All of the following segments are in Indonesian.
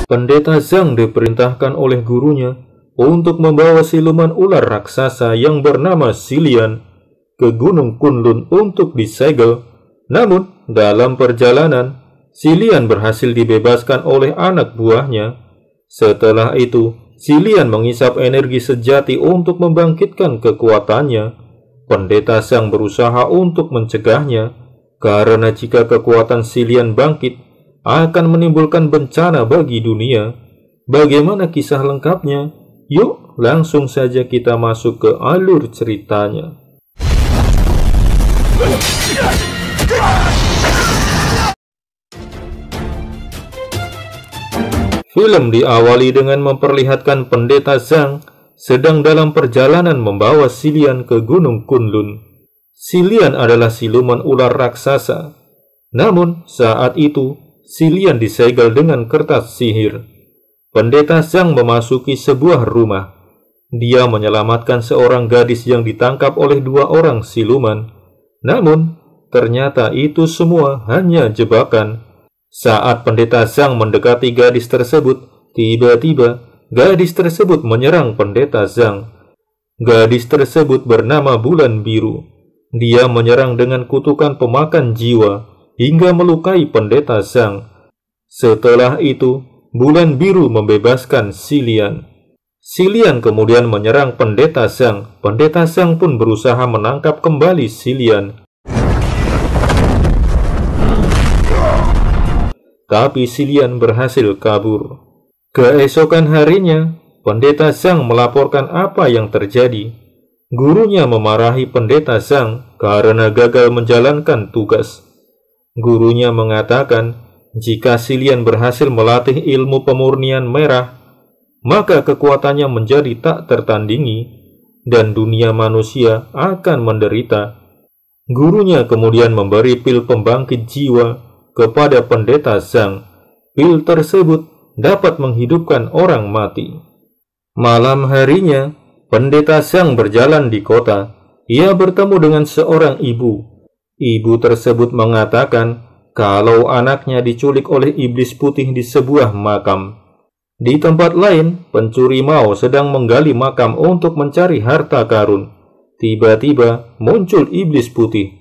Pendeta Zhang diperintahkan oleh gurunya untuk membawa siluman ular raksasa yang bernama Xilian ke Gunung Kunlun untuk disegel. Namun, dalam perjalanan, Xilian berhasil dibebaskan oleh anak buahnya. Setelah itu, Xilian mengisap energi sejati untuk membangkitkan kekuatannya. Pendeta Zhang berusaha untuk mencegahnya, karena jika kekuatan Xilian bangkit, akan menimbulkan bencana bagi dunia. Bagaimana kisah lengkapnya? Yuk, langsung saja kita masuk ke alur ceritanya. Film diawali dengan memperlihatkan Pendeta Zhang sedang dalam perjalanan membawa Xilian ke Gunung Kunlun. Xilian adalah siluman ular raksasa. Namun, saat itu, Xilian disegel dengan kertas sihir. Pendeta Zhang memasuki sebuah rumah. Dia menyelamatkan seorang gadis yang ditangkap oleh 2 orang siluman. Namun, ternyata itu semua hanya jebakan. Saat Pendeta Zhang mendekati gadis tersebut, tiba-tiba gadis tersebut menyerang Pendeta Zhang. Gadis tersebut bernama Bulan Biru. Dia menyerang dengan kutukan pemakan jiwa hingga melukai Pendeta Zhang. Setelah itu, Bulan Biru membebaskan Xilian. Xilian kemudian menyerang Pendeta Zhang. Pendeta Zhang pun berusaha menangkap kembali Xilian. Tapi Xilian berhasil kabur. Keesokan harinya, Pendeta Zhang melaporkan apa yang terjadi. Gurunya memarahi Pendeta Zhang karena gagal menjalankan tugas. Gurunya mengatakan, jika Xilian berhasil melatih ilmu pemurnian merah, maka kekuatannya menjadi tak tertandingi, dan dunia manusia akan menderita. Gurunya kemudian memberi pil pembangkit jiwa kepada Pendeta Zhang. Pil tersebut dapat menghidupkan orang mati. Malam harinya, Pendeta Zhang berjalan di kota. Ia bertemu dengan seorang ibu. Ibu tersebut mengatakan kalau anaknya diculik oleh iblis putih di sebuah makam. Di tempat lain, pencuri Mao sedang menggali makam untuk mencari harta karun. Tiba-tiba muncul iblis putih.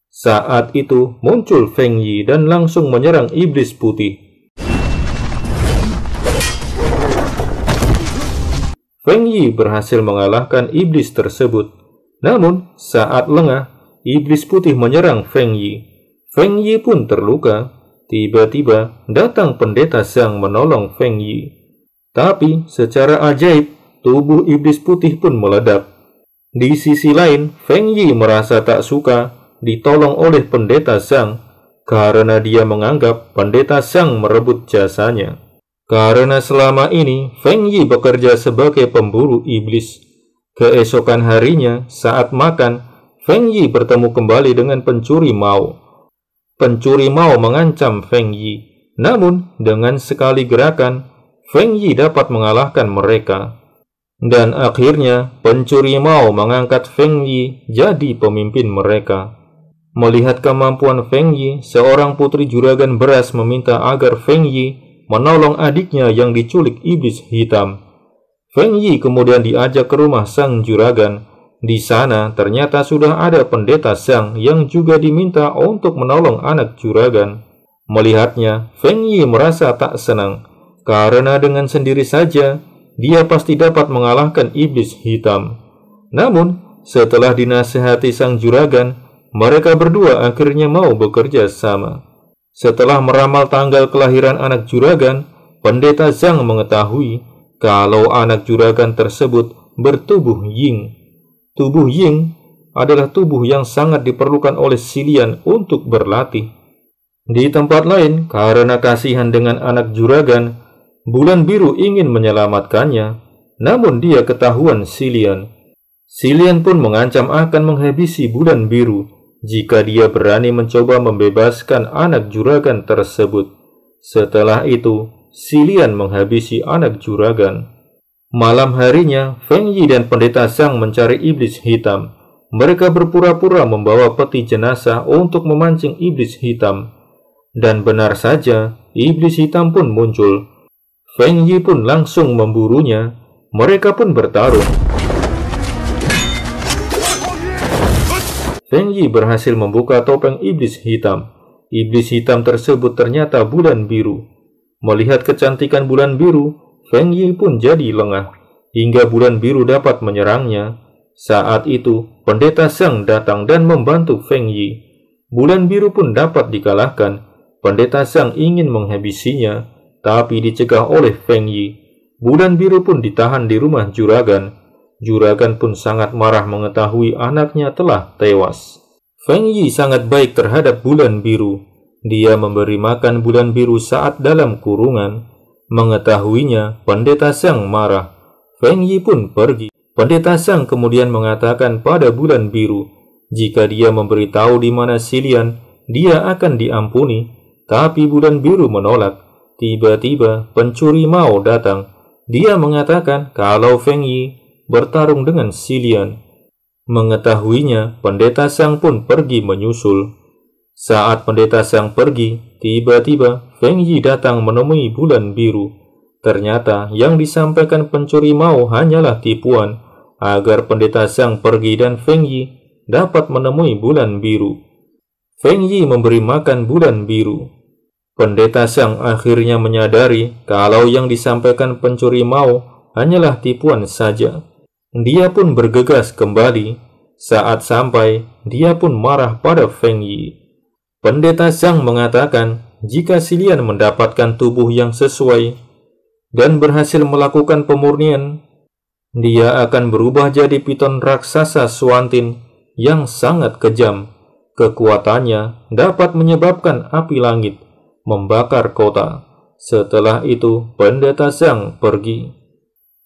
Saat itu muncul Feng Yi dan langsung menyerang iblis putih. Feng Yi berhasil mengalahkan iblis tersebut. Namun, saat lengah, iblis putih menyerang Feng Yi. Feng Yi pun terluka. Tiba-tiba datang Pendeta Zhang menolong Feng Yi. Tapi secara ajaib, tubuh iblis putih pun meledak. Di sisi lain, Feng Yi merasa tak suka ditolong oleh Pendeta Zhang karena dia menganggap Pendeta Zhang merebut jasanya. Karena selama ini Feng Yi bekerja sebagai pemburu iblis. Keesokan harinya, saat makan, Feng Yi bertemu kembali dengan pencuri Mao. Pencuri Mao mengancam Feng Yi. Namun, dengan sekali gerakan, Feng Yi dapat mengalahkan mereka. Dan akhirnya, pencuri Mao mengangkat Feng Yi jadi pemimpin mereka. Melihat kemampuan Feng Yi, seorang putri juragan beras meminta agar Feng Yi menolong adiknya yang diculik iblis hitam. Feng Yi kemudian diajak ke rumah sang juragan. Di sana ternyata sudah ada Pendeta Zhang yang juga diminta untuk menolong anak juragan. Melihatnya, Feng Yi merasa tak senang karena dengan sendiri saja dia pasti dapat mengalahkan iblis hitam. Namun, setelah dinasihati sang juragan, mereka berdua akhirnya mau bekerja sama. Setelah meramal tanggal kelahiran anak juragan, Pendeta Zhang mengetahui kalau anak juragan tersebut bertubuh Ying. Tubuh Ying adalah tubuh yang sangat diperlukan oleh Xilian untuk berlatih. Di tempat lain, karena kasihan dengan anak juragan, Bulan Biru ingin menyelamatkannya, namun dia ketahuan Xilian. Xilian pun mengancam akan menghabisi Bulan Biru jika dia berani mencoba membebaskan anak juragan tersebut. Setelah itu, Xilian menghabisi anak juragan. Malam harinya, Feng Yi dan Pendeta Zhang mencari iblis hitam. Mereka berpura-pura membawa peti jenazah untuk memancing iblis hitam. Dan benar saja, iblis hitam pun muncul. Feng Yi pun langsung memburunya. Mereka pun bertarung. Feng Yi berhasil membuka topeng iblis hitam. Iblis hitam tersebut ternyata bulan biru. Melihat kecantikan bulan biru, Feng Yi pun jadi lengah, hingga bulan biru dapat menyerangnya. Saat itu, Pendeta Zhang datang dan membantu Feng Yi. Bulan biru pun dapat dikalahkan. Pendeta Zhang ingin menghabisinya, tapi dicegah oleh Feng Yi. Bulan biru pun ditahan di rumah juragan. Juragan pun sangat marah mengetahui anaknya telah tewas. Feng Yi sangat baik terhadap bulan biru. Dia memberi makan bulan biru saat dalam kurungan. Mengetahuinya, Pendeta Zhang marah. Feng Yi pun pergi. Pendeta Zhang kemudian mengatakan pada bulan biru, jika dia memberitahu di mana Xilian, dia akan diampuni. Tapi bulan biru menolak. Tiba-tiba pencuri Mao datang. Dia mengatakan kalau Feng Yi bertarung dengan Xilian. Mengetahuinya, Pendeta Zhang pun pergi menyusul. Saat Pendeta Zhang pergi, tiba-tiba Feng Yi datang menemui bulan biru. Ternyata yang disampaikan pencuri Mao hanyalah tipuan, agar Pendeta Zhang pergi dan Feng Yi dapat menemui bulan biru. Feng Yi memberi makan bulan biru. Pendeta Zhang akhirnya menyadari kalau yang disampaikan pencuri Mao hanyalah tipuan saja. Dia pun bergegas kembali. Saat sampai, dia pun marah pada Feng Yi. Pendeta Zhang mengatakan jika Xilian mendapatkan tubuh yang sesuai dan berhasil melakukan pemurnian, dia akan berubah jadi piton raksasa Xuantin yang sangat kejam. Kekuatannya dapat menyebabkan api langit membakar kota. Setelah itu, Pendeta Zhang pergi.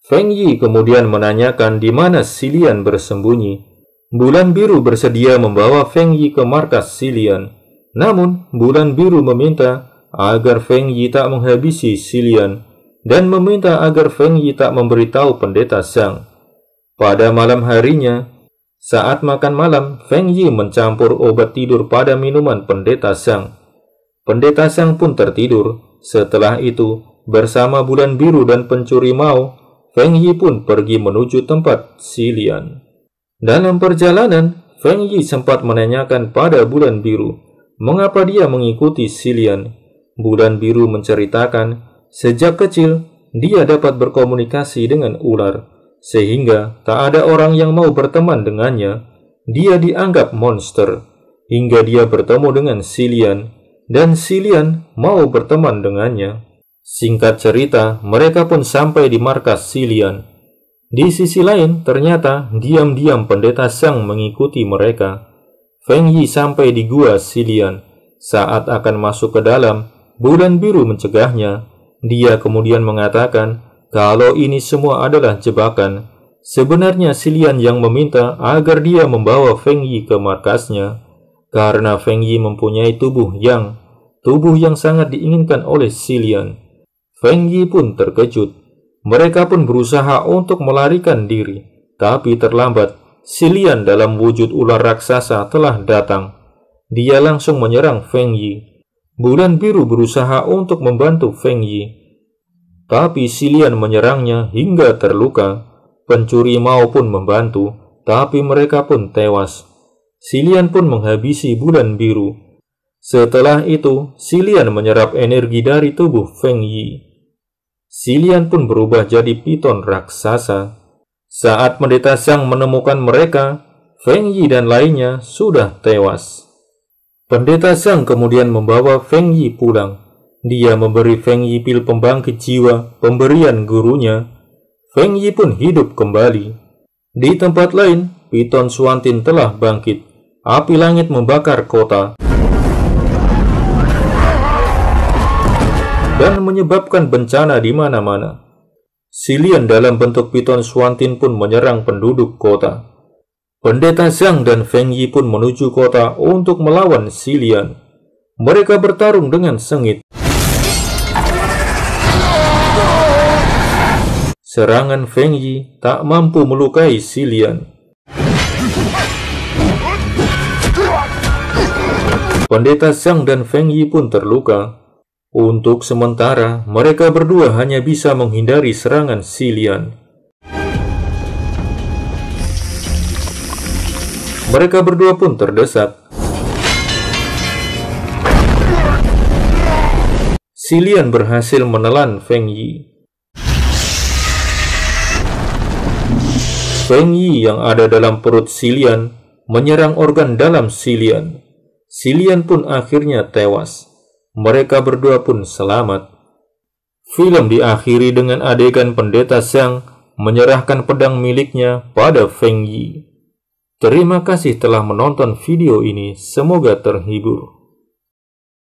Feng Yi kemudian menanyakan di mana Xilian bersembunyi. Bulan biru bersedia membawa Feng Yi ke markas Xilian. Namun, bulan biru meminta agar Feng Yi tak menghabisi Xilian dan meminta agar Feng Yi tak memberitahu Pendeta Zhang. Pada malam harinya, saat makan malam, Feng Yi mencampur obat tidur pada minuman Pendeta Zhang. Pendeta Zhang pun tertidur. Setelah itu, bersama bulan biru dan pencuri Mao, Feng Yi pun pergi menuju tempat Xilian. Dalam perjalanan, Feng Yi sempat menanyakan pada bulan biru mengapa dia mengikuti Xilian. Bulan biru menceritakan sejak kecil dia dapat berkomunikasi dengan ular, sehingga tak ada orang yang mau berteman dengannya. Dia dianggap monster, hingga dia bertemu dengan Xilian, dan Xilian mau berteman dengannya. Singkat cerita, mereka pun sampai di markas Xilian. Di sisi lain, ternyata diam-diam Pendeta Zhang mengikuti mereka. Feng Yi sampai di gua Xilian. Saat akan masuk ke dalam, bulan biru mencegahnya. Dia kemudian mengatakan kalau ini semua adalah jebakan. Sebenarnya Xilian yang meminta agar dia membawa Feng Yi ke markasnya, karena Feng Yi mempunyai tubuh yang sangat diinginkan oleh Xilian. Feng Yi pun terkejut. Mereka pun berusaha untuk melarikan diri, tapi terlambat. Xilian dalam wujud ular raksasa telah datang. Dia langsung menyerang Feng Yi. Bulan biru berusaha untuk membantu Feng Yi, tapi Xilian menyerangnya hingga terluka. Pencuri Mao pun membantu, tapi mereka pun tewas. Xilian pun menghabisi bulan biru. Setelah itu, Xilian menyerap energi dari tubuh Feng Yi. Xilian pun berubah jadi piton raksasa. Saat Pendeta Zhang menemukan mereka, Feng Yi dan lainnya sudah tewas. Pendeta Zhang kemudian membawa Feng Yi pulang. Dia memberi Feng Yi pil pembangkit jiwa, pemberian gurunya. Feng Yi pun hidup kembali. Di tempat lain, piton Xuantin telah bangkit. Api langit membakar kota dan menyebabkan bencana di mana-mana. Xilian dalam bentuk piton Xuantin pun menyerang penduduk kota. Pendeta Zhang dan Feng Yi pun menuju kota untuk melawan Xilian. Mereka bertarung dengan sengit. Serangan Feng Yi tak mampu melukai Xilian. Pendeta Zhang dan Feng Yi pun terluka. Untuk sementara, mereka berdua hanya bisa menghindari serangan Silian. Mereka berdua pun terdesak. Silian berhasil menelan Feng Yi. Feng Yi yang ada dalam perut Silian menyerang organ dalam Silian. Silian pun akhirnya tewas. Mereka berdua pun selamat. Film diakhiri dengan adegan Pendeta Zhang menyerahkan pedang miliknya pada Feng Yi. Terima kasih telah menonton video ini, semoga terhibur.